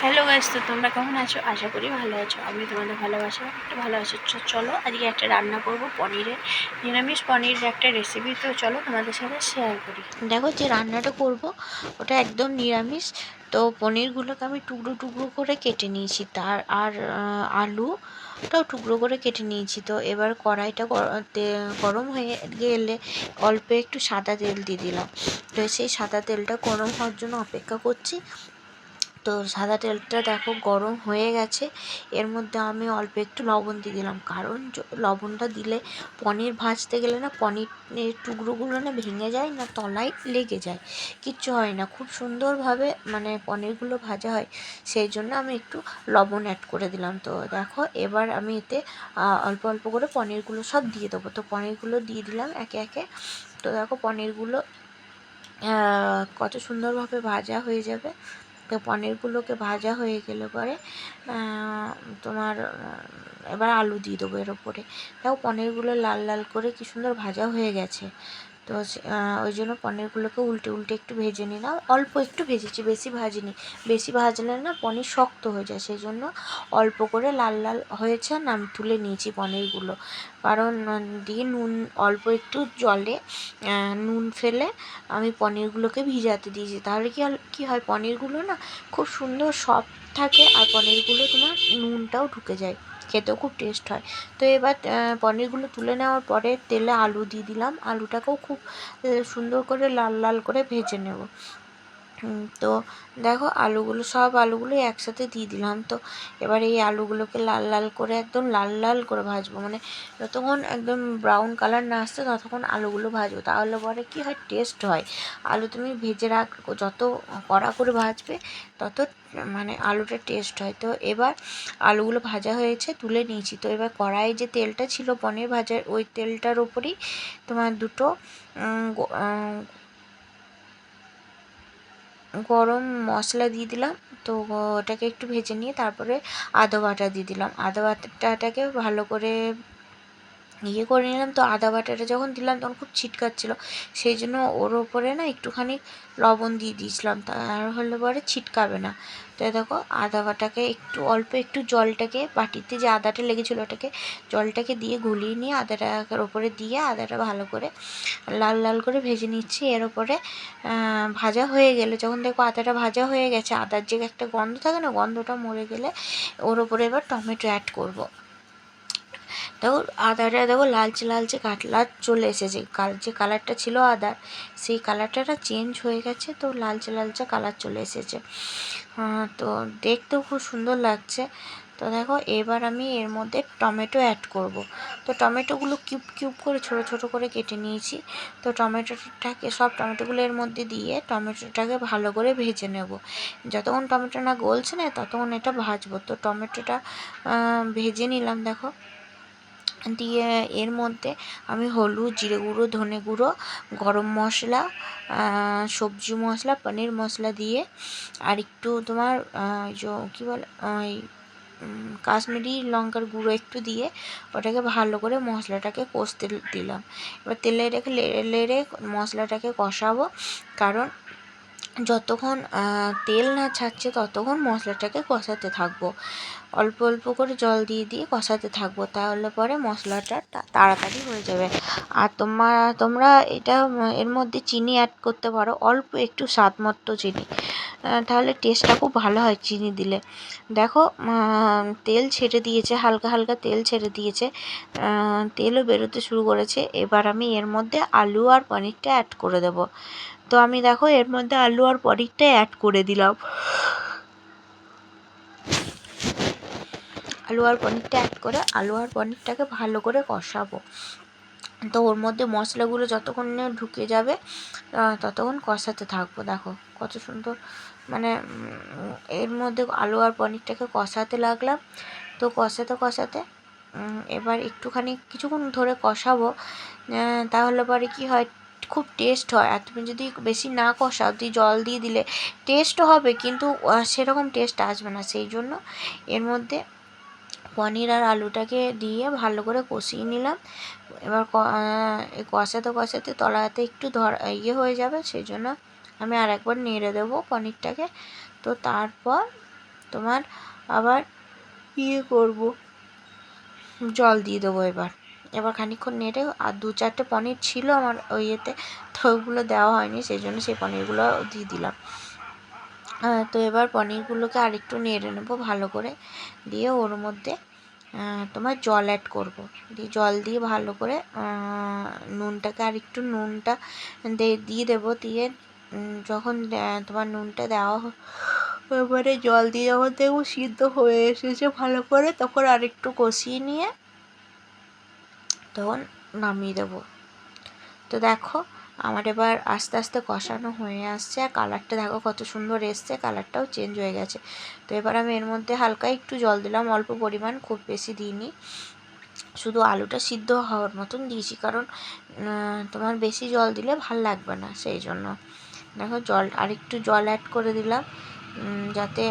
Hello guys, তো তোমরা কেমন আছো? আশা করি ভালো আছো। আমি তোমাদের ভালোবাসা একটু ভালো আছি। চলো আজকে একটা রান্না করব পনিরের, নিরামিষ পনিরের একটা রেসিপি। তো চলো তোমাদের সাথে শেয়ার করি। দেখো, যে রান্নাটা করব ওটা একদম নিরামিষ। তো পনিরগুলোকে আমি টুকরো টুকরো করে কেটে নিয়েছি, আর আলুটাও টুকরো করে কেটে নিয়েছি। তো এবার কড়াইটা গরম হয়ে গেলে অল্প একটু সাদা তেল দিয়ে দিলাম। তো সেই সাদা তেলটা গরম হওয়ার জন্য অপেক্ষা করছি। তো সাদা তেলটা দেখো গরম হয়ে গেছে। এর মধ্যে আমি অল্প একটু লবণ দিয়ে দিলাম, কারণ লবণটা দিলে পনির ভাজতে গেলে না পনিরের টুকরোগুলো না ভেঙে যায় না, তলায় লেগে যায়, কিচ্ছু হয় না, খুব সুন্দরভাবে মানে পনিরগুলো ভাজা হয়। সেই জন্য আমি একটু লবণ অ্যাড করে দিলাম। তো দেখো, এবার আমি এতে অল্প অল্প করে পনিরগুলো সব দিয়ে দেবো। তো পনিরগুলো দিয়ে দিলাম একে একে। তো দেখো, পনিরগুলো কত সুন্দরভাবে ভাজা হয়ে যাবে। তো পনিরগুলোকে ভাজা হয়ে গেলে পরে তোমার এবার আলু দিয়ে দেবো এর ওপরে। দেখো, পনিরগুলো লাল লাল করে কি সুন্দর ভাজা হয়ে গেছে। তো ওই জন্য পনিরগুলোকে উল্টে উল্টে একটু ভেজে নিলাম। অল্প একটু ভেজেছি, বেশি ভাজিনি। বেশি ভাজলে না পনির শক্ত হয়ে যায়, সেই জন্য অল্প করে লাল লাল হয়েছে আর আমি তুলে নিয়েছি পনিরগুলো। কারণ দিয়ে নুন অল্প একটু জলে নুন ফেলে আমি পনিরগুলোকে ভিজাতে দিয়েছি। তাহলে কি হয়, পনিরগুলো না খুব সুন্দর সফট থাকে, আর পনিরগুলো তোমার নুনটাও ঢুকে যায়, খেতেও খুব টেস্ট হয়। তো এবার পনিরগুলো তুলে নেওয়ার পরে তেলে আলু দিয়ে দিলাম। আলুটাকেও খুব সুন্দর করে লাল লাল করে ভেজে নেব। তো দেখো, সব আলুগুলো একসাথে দিয়ে দিলাম। তো এবার এই আলুগুলোকে লাল লাল করে একদম লাল লাল করে ভাজবো, মানে যতক্ষণ একদম ব্রাউন কালার না আসছে ততক্ষণ আলুগুলো ভাজবো। তাহলে পরে কি হয়, টেস্ট হয়। আলু তুমি ভেজে যত কড়া করে ভাজবে তত মানে আলুটা টেস্ট হয়। তো এবার আলুগুলো ভাজা হয়েছে, তুলে নিয়েছি। তো এবার কড়াইয়ে যে তেলটা ছিল পনির ভাজার, ওই তেলটার ওপরই তোমার দুটো গরম মশলা দিয়ে দিলাম। তো ওটাকে একটু ভেজে নিয়ে তারপরে আদা বাটা দিয়ে দিলাম। আদা বাটাটাকে ভালো করে করে নিলাম। তো আদা বাটাটা যখন দিলাম তখন খুব ছিটকাচ্ছিলো, সেই জন্য ওর ওপরে না একটুখানি লবণ দিয়ে দিয়েছিলাম, তার হলে পরে ছিটকাবে না। তো দেখো, আদা বাটাকে অল্প একটু জলটাকে, বাটিতে যে আদাটা লেগেছিলো ওটাকে জলটাকে দিয়ে গুলিয়ে নিয়ে আদাটার ওপরে দিয়ে আদাটা ভালো করে লাল লাল করে ভেজে নিচ্ছি। এর ওপরে ভাজা হয়ে গেলে, যখন দেখো আদাটা ভাজা হয়ে গেছে, আদার যে একটা গন্ধ থাকে না, গন্ধটা মরে গেলে ওর ওপরে এবার টমেটো অ্যাড করব। দেখো, আদাটা দেখো লালচে লালচে কালার চলে এসেছে, যে কালারটা ছিল আদার, সেই কালারটা চেঞ্জ হয়ে গেছে। তো লালচে লালচে কালার চলে এসেছে। তো দেখতেও খুব সুন্দর লাগছে। তো দেখো, এবার আমি এর মধ্যে টমেটো অ্যাড করব। তো টমেটোগুলো কিউব কিউব করে ছোট ছোট করে কেটে নিয়েছি। তো সব টমেটোগুলো এর মধ্যে দিয়ে টমেটোটাকে ভালো করে ভেজে নেব। যতক্ষণ টমেটো না গলছে না ততক্ষণ এটা ভাজবো। তো টমেটোটা ভেজে নিলাম। দেখো, দিয়ে এর মধ্যে আমি হলুদ, জিরে গুঁড়ো, ধনে গুঁড়ো, গরম মশলা, সবজি মশলা, পনির মশলা দিয়ে আর একটু তোমার কী বলে ওই কাশ্মীরি লঙ্কার গুঁড়ো একটু দিয়ে ওটাকে ভালো করে মশলাটাকে কষতে দিলাম। এবার তেলে রেখে লেড়ে লেড়ে মশলাটাকে কষাবো, কারণ যতক্ষণ তেল না ছাড়ছে ততক্ষণ মশলাটাকে কষাতে থাকবো। অল্প অল্প করে জল দিয়ে দিয়ে কষাতে থাকবো, তাহলে পরে মশলাটা তাড়াতাড়ি হয়ে যাবে। আর তোমরা এটা এর মধ্যে চিনি অ্যাড করতে পারো, অল্প একটু স্বাদ মতো চিনি, তাহলে টেস্টটা খুব ভালো হয় চিনি দিলে। দেখো, তেল ছেড়ে দিয়েছে, হালকা হালকা তেল ছেড়ে দিয়েছে, তেলও বেরোতে শুরু করেছে। এবার আমি এর মধ্যে আলু আর পনিরটা অ্যাড করে দেবো। তো আমি দেখো এর মধ্যে আলু আর পনিরটা অ্যাড করে দিলাম। আলু আর পনিরটা অ্যাড করে আলু আর পনিরটাকে ভালো করে কষাবো। তো ওর মধ্যে মশলাগুলো যতক্ষণ না ঢুকে যাবে ততক্ষণ কষাতে থাকবো। দেখো কত সুন্দর, মানে এর মধ্যে আলু আর পনিরটাকে কষাতে লাগলাম। তো কষাতে কষাতে এবার একটুখানি কিছুক্ষণ ধরে কষাবো, তাহলে পরে কি হয়, খুব টেস্ট হয়। আর তুমি যদি বেশি না কষাও, তুই জল দিয়ে দিলে টেস্টও হবে, কিন্তু সেরকম টেস্ট আসবে না। সেই জন্য এর মধ্যে পনির আর আলুটাকে দিয়ে ভালো করে কষিয়ে নিলাম। এবার কষাতে কষাতে তলাতে একটু হয়ে যাবে, সেই জন্য আমি আর একবার নেড়ে দেবো পনিরটাকে। তো তারপর তোমার আবার করব, জল দিয়ে দেবো। এবার খানিকক্ষণ নেড়ে, আর 2-4টে পনির ছিল আমার ওই ইয়েতে, তো ওগুলো দেওয়া হয়নি, সেই জন্য সেই পনিরগুলো দিয়ে দিলাম। তো এবার পনিরগুলোকে আরেকটু নেড়ে নেবো ভালো করে, দিয়ে ওর মধ্যে তোমার জল অ্যাড করব, দিয়ে জল দিয়ে ভালো করে নুনটাকে আরেকটু নুনটা দিয়ে দেবো। দিয়ে যখন তোমার নুনটা দেওয়া এবারে জল দিয়ে যখন দেখবো সিদ্ধ হয়ে এসেছে ভালো করে, তখন আরেকটু কষিয়ে নিয়ে তখন নামিয়ে দেবো। তো দেখো আমার এবার আস্তে আস্তে কষানো হয়ে আসছে, আর কালারটা দেখো কত সুন্দর এসছে, কালারটাও চেঞ্জ হয়ে গেছে। তো এবার আমি এর মধ্যে হালকা একটু জল দিলাম, অল্প পরিমাণ, খুব বেশি দিইনি, শুধু আলুটা সিদ্ধ হওয়ার মতন দিয়েছি, কারণ তোমার বেশি জল দিলে ভাল লাগবে না, সেই জন্য। দেখো আরেকটু জল অ্যাড করে দিলাম, যাতে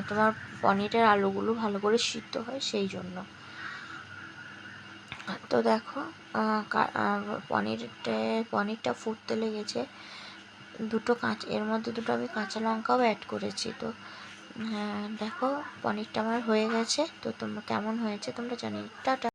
তোমার পনিরের আলুগুলো ভালো করে সিদ্ধ হয়, সেই জন্য। তো দেখো পনিরটা ফুটতে লেগেছে, এর মধ্যে দুটো আমি কাঁচা লঙ্কাও অ্যাড করেছি। তো দেখো পনিরটা আমার হয়ে গেছে। তো তোমরা কেমন হয়েছে তোমরা জানিও। টাটা।